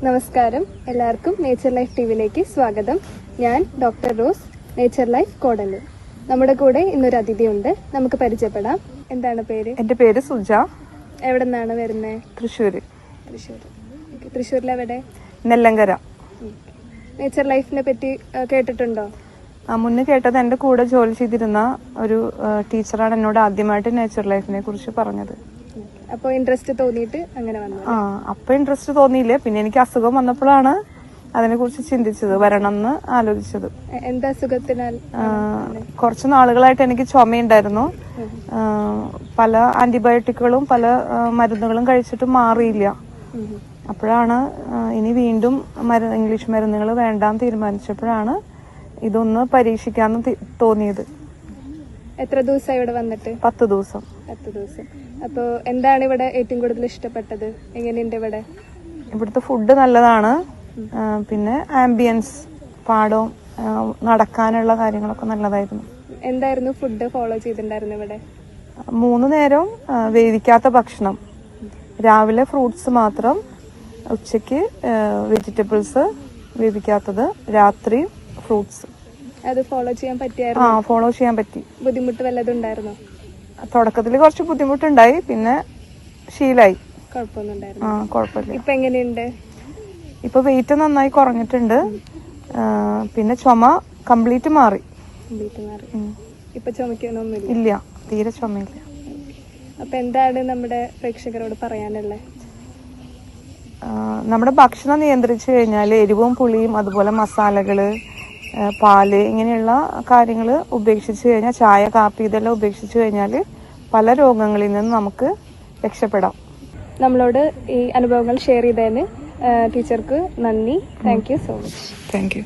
നമസ്കാരം, എല്ലാവർക്കും nature life ടിവിയിലേക്ക് സ്വാഗതം. ഞാൻ doctor rose, nature life Kodallur. നമ്മുടെ കൂടെ ഇന്നൊരു അതിഥിയുണ്ട്, നമുക്ക് പരിചയപ്പെടാം. എന്താണ് പേര്? എൻ്റെ പേര് സുജ. എവിടെ നിന്നാണ് വരുന്നത്? തൃശ്ശൂർ. തൃശ്ശൂരിലെവിടെ? നെല്ലങ്കര. നേച്ചർ ലൈഫിനെ പറ്റി കേട്ടിട്ടുണ്ടോ? മുന്നേ കേട്ടത് എൻ്റെ കൂടെ ജോലി ചെയ്തിരുന്ന ഒരു ടീച്ചറാണ് എന്നോട് ആദ്യമായിട്ട് നേച്ചർ ലൈഫിനെ കുറിച്ച് പറഞ്ഞത്. അപ്പോൾ ഇൻട്രസ്റ്റ് തോന്നിയിട്ട് അങ്ങനെ വന്നു? അപ്പോൾ ഇൻട്രസ്റ്റ് തോന്നിയില്ല. പിന്നെ എനിക്ക് അസുഖം വന്നപ്പോഴാണ് അതിനെ കുറിച്ച് ചിന്തിച്ചത്, വരണം എന്ന് ആലോചിച്ചത്. എന്താ അസുഖത്തിനാൽ? കുറച്ച് നാളുകളായിട്ട് എനിക്ക് ചുമയുണ്ടായിരുന്നു. പല ആന്റിബയോട്ടിക്കുകളും പല മരുന്നുകളും കഴിച്ചിട്ടും മാറിയില്ല. അപ്പോഴാണ് ഇനി വീണ്ടും ഇംഗ്ലീഷ് മരുന്നുകൾ വേണ്ടാന്ന് തീരുമാനിച്ചപ്പോഴാണ് ഇതൊന്ന് പരീക്ഷിക്കാന്ന് തോന്നിയത്. എത്ര ദിവസമായി ഇവിടെ വന്നിട്ട്? 10 ദിവസം. 10 ദിവസം. അപ്പോൾ എന്താണ് ഇവിടെ ഏറ്റവും കൂടുതൽ ഇഷ്ടപ്പെട്ടത്? എങ്ങനെയുണ്ട് ഇവിടെ? ഇവിടുത്തെ ഫുഡ് നല്ലതാണ്. പിന്നെ ആംബിയൻസ്, പാടവും നടക്കാനുള്ള കാര്യങ്ങളൊക്കെ നല്ലതായിരുന്നു. എന്തായിരുന്നു ഫുഡ് ഫോളോ ചെയ്തിട്ടുണ്ടായിരുന്നു ഇവിടെ? 3 നേരം വേവിക്കാത്ത ഭക്ഷണം. രാവിലെ ഫ്രൂട്ട്സ് മാത്രം, ഉച്ചയ്ക്ക് വെജിറ്റബിൾസ് വേവിക്കാത്തത്, രാത്രി ഫ്രൂട്ട്സ്. അത് ഫോളോ ചെയ്യാൻ പറ്റിയായിരുന്നു? ഫോളോ ചെയ്യാൻ പറ്റി. ബുദ്ധിമുട്ട് വല്ലതും ഉണ്ടായിരുന്നോ? തുടക്കത്തിൽ കുറച്ച് ബുദ്ധിമുട്ടുണ്ടായി, പിന്നെ ശീലായി. കുഴപ്പമൊന്നും ഉണ്ടായിരുന്നു? കുഴപ്പമില്ല. ഇപ്പൊ എങ്ങനെയുണ്ട്? ഇപ്പൊ വെയിറ്റ് നന്നായി കുറഞ്ഞിട്ടുണ്ട്. പിന്നെ ചുമ കംപ്ലീറ്റ് മാറി. ഇപ്പൊ ചുമക്കൊന്നുമില്ല? ഇല്ല, തീരെ ചുമയില്ല. അപ്പൊ എന്താണ് നമ്മുടെ പ്രേക്ഷകരോട് പറയാനുള്ളത്? നമ്മുടെ ഭക്ഷണം നിയന്ത്രിച്ചു കഴിഞ്ഞാൽ എരിവും പുളിയും അതുപോലെ മസാലകള്, പാല്, ഇങ്ങനെയുള്ള കാര്യങ്ങൾ ഉപേക്ഷിച്ചു കഴിഞ്ഞാൽ, ചായ, കാപ്പി ഇതെല്ലാം ഉപേക്ഷിച്ചു കഴിഞ്ഞാൽ പല രോഗങ്ങളിൽ നിന്ന് നമുക്ക് രക്ഷപ്പെടാം. നമ്മളോട് ഈ അനുഭവങ്ങൾ ഷെയർ ചെയ്തതിന് ടീച്ചർക്ക് നന്ദി. Thank you so much. Thank you.